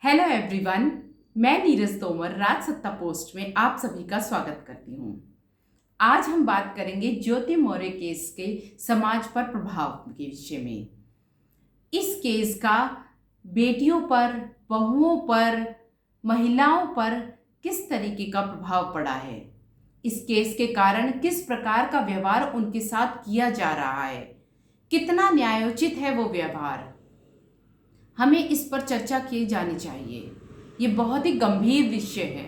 Hello everyone. मैं नीरज तोमर राज सत्ता post में आप सभी का स्वागत करती हूँ। आज हम बात करेंगे ज्योति मौर्य केस के समाज पर प्रभाव के विषय में। इस केस का बेटियों पर, बहुओं पर, महिलाओं पर किस तरीके का प्रभाव पड़ा है, इस केस के कारण किस प्रकार का व्यवहार उनके साथ किया जा रहा है, कितना न्यायोचित है वो व्यवहार, हमें इस पर चर्चा की जानी चाहिए। ये बहुत ही गंभीर विषय है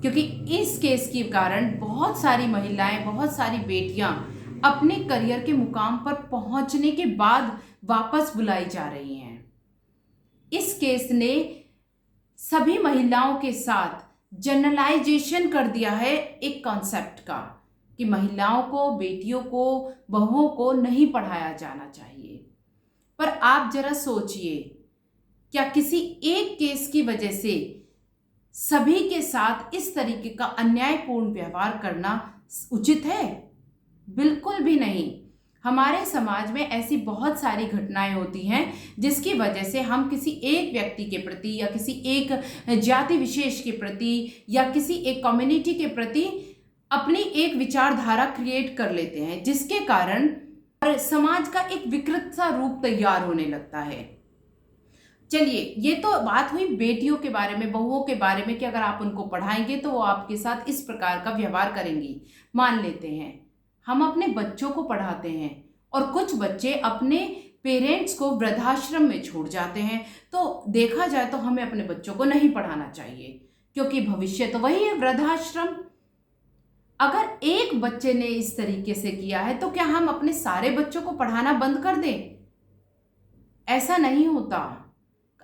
क्योंकि इस केस के कारण बहुत सारी महिलाएं, बहुत सारी बेटियां अपने करियर के मुकाम पर पहुंचने के बाद वापस बुलाई जा रही हैं। इस केस ने सभी महिलाओं के साथ जनरलाइजेशन कर दिया है एक कॉन्सेप्ट का कि महिलाओं को, बेटियों को, बहुओं को नहीं पढ़ाया जाना चाहिए। पर आप जरा सोचिए, क्या किसी एक केस की वजह से सभी के साथ इस तरीके का अन्यायपूर्ण व्यवहार करना उचित है? बिल्कुल भी नहीं। हमारे समाज में ऐसी बहुत सारी घटनाएं होती हैं जिसकी वजह से हम किसी एक व्यक्ति के प्रति या किसी एक जाति विशेष के प्रति या किसी एक कम्युनिटी के प्रति अपनी एक विचारधारा क्रिएट कर लेते हैं, जिसके कारण समाज का एक विकृत सा रूप तैयार होने लगता है। चलिए, ये तो बात हुई बेटियों के बारे में, बहुओं के बारे में कि अगर आप उनको पढ़ाएंगे तो वो आपके साथ इस प्रकार का व्यवहार करेंगी। मान लेते हैं हम अपने बच्चों को पढ़ाते हैं और कुछ बच्चे अपने पेरेंट्स को वृद्धाश्रम में छोड़ जाते हैं, तो देखा जाए तो हमें अपने बच्चों को नहीं पढ़ाना चाहिए क्योंकि भविष्य तो वही है, वृद्धाश्रम। अगर एक बच्चे ने इस तरीके से किया है तो क्या हम अपने सारे बच्चों को पढ़ाना बंद कर दें? ऐसा नहीं होता।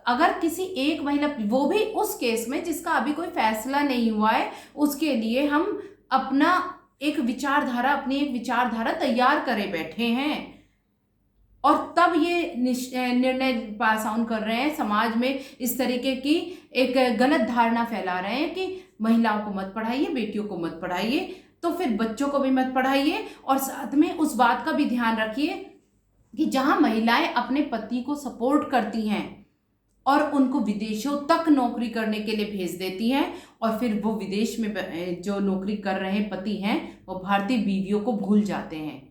अगर किसी एक महिला, वो भी उस केस में जिसका अभी कोई फैसला नहीं हुआ है, उसके लिए हम अपनी एक विचारधारा तैयार करे बैठे हैं और तब ये निर्णय पास ऑन कर रहे हैं, समाज में इस तरीके की एक गलत धारणा फैला रहे हैं कि महिलाओं को मत पढ़ाइए, बेटियों को मत पढ़ाइए, तो फिर बच्चों को भी मत पढ़ाइए। और साथ में उस बात का भी ध्यान रखिए कि जहां महिलाएं अपने पति को सपोर्ट करती हैं और उनको विदेशों तक नौकरी करने के लिए भेज देती हैं और फिर वो विदेश में जो नौकरी कर रहे पति हैं वो भारतीय बीवियों को भूल जाते हैं,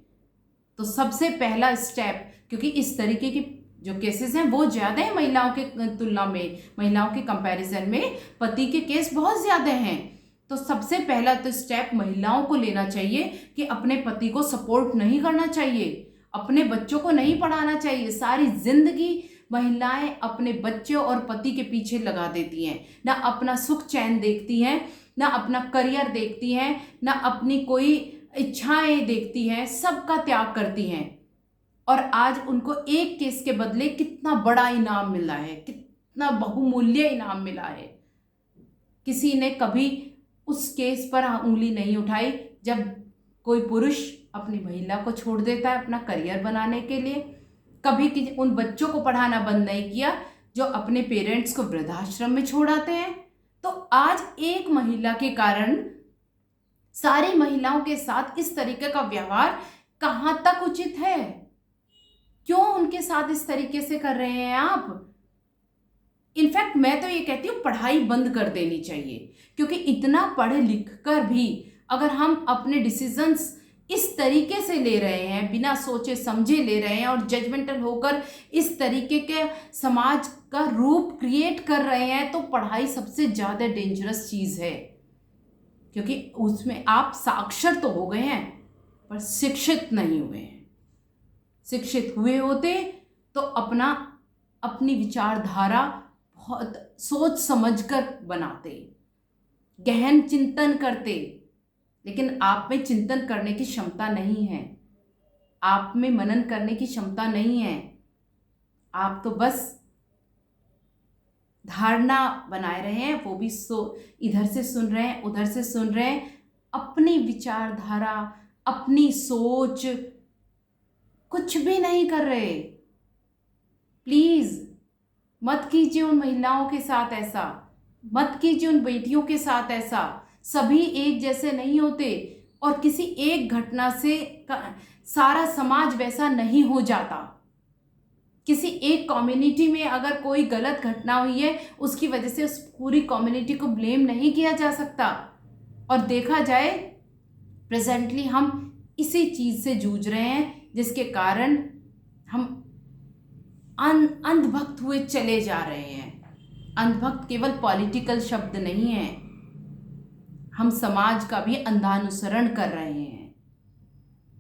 तो सबसे पहला स्टेप, क्योंकि इस तरीके की जो केसेस हैं वो ज़्यादा है महिलाओं के तुलना में, महिलाओं के कंपैरिजन में पति के केस बहुत ज़्यादा हैं, तो सबसे पहला तो स्टेप महिलाओं को लेना चाहिए कि अपने पति को सपोर्ट नहीं करना चाहिए, अपने बच्चों को नहीं पढ़ाना चाहिए। सारी जिंदगी महिलाएं अपने बच्चों और पति के पीछे लगा देती हैं, ना अपना सुख चैन देखती हैं, ना अपना करियर देखती हैं, ना अपनी कोई इच्छाएं देखती हैं, सबका त्याग करती हैं। और आज उनको एक केस के बदले कितना बड़ा इनाम मिला है, कितना बहुमूल्य इनाम मिला है। किसी ने कभी उस केस पर उंगली नहीं उठाई जब कोई पुरुष अपनी महिला को छोड़ देता है अपना करियर बनाने के लिए। कभी उन बच्चों को पढ़ाना बंद नहीं किया जो अपने पेरेंट्स को वृद्धाश्रम में छोड़ आते हैं। तो आज एक महिला के कारण सारी महिलाओं के साथ इस तरीके का व्यवहार कहाँ तक उचित है? क्यों उनके साथ इस तरीके से कर रहे हैं आप? इनफैक्ट मैं तो ये कहती हूँ पढ़ाई बंद कर देनी चाहिए, क्योंकि इतना पढ़ लिख कर भी अगर हम अपने डिसीजंस इस तरीके से ले रहे हैं, बिना सोचे समझे ले रहे हैं और जजमेंटल होकर इस तरीके के समाज का रूप क्रिएट कर रहे हैं, तो पढ़ाई सबसे ज़्यादा डेंजरस चीज़ है, क्योंकि उसमें आप साक्षर तो हो गए हैं पर शिक्षित नहीं हुए हैं। शिक्षित हुए होते तो अपनी विचारधारा बहुत सोच समझकर बनाते, गहन चिंतन करते, लेकिन आप में चिंतन करने की क्षमता नहीं है, आप में मनन करने की क्षमता नहीं है। आप तो बस धारणा बनाए रहे हैं, वो भी इधर से सुन रहे हैं, उधर से सुन रहे हैं, अपनी विचारधारा, अपनी सोच कुछ भी नहीं कर रहे। प्लीज मत कीजिए उन महिलाओं के साथ ऐसा, मत कीजिए उन बेटियों के साथ ऐसा। सभी एक जैसे नहीं होते और किसी एक घटना से सारा समाज वैसा नहीं हो जाता। किसी एक कम्युनिटी में अगर कोई गलत घटना हुई है, उसकी वजह से उस पूरी कम्युनिटी को ब्लेम नहीं किया जा सकता। और देखा जाए प्रेजेंटली हम इसी चीज़ से जूझ रहे हैं, जिसके कारण हम अंधभक्त हुए चले जा रहे हैं। अंधभक्त केवल पॉलिटिकल शब्द नहीं है, हम समाज का भी अंधानुसरण कर रहे हैं।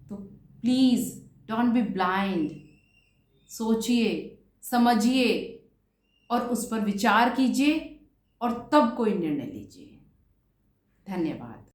तो प्लीज़ डोंट बी ब्लाइंड, सोचिए, समझिए और उस पर विचार कीजिए और तब कोई निर्णय लीजिए। धन्यवाद।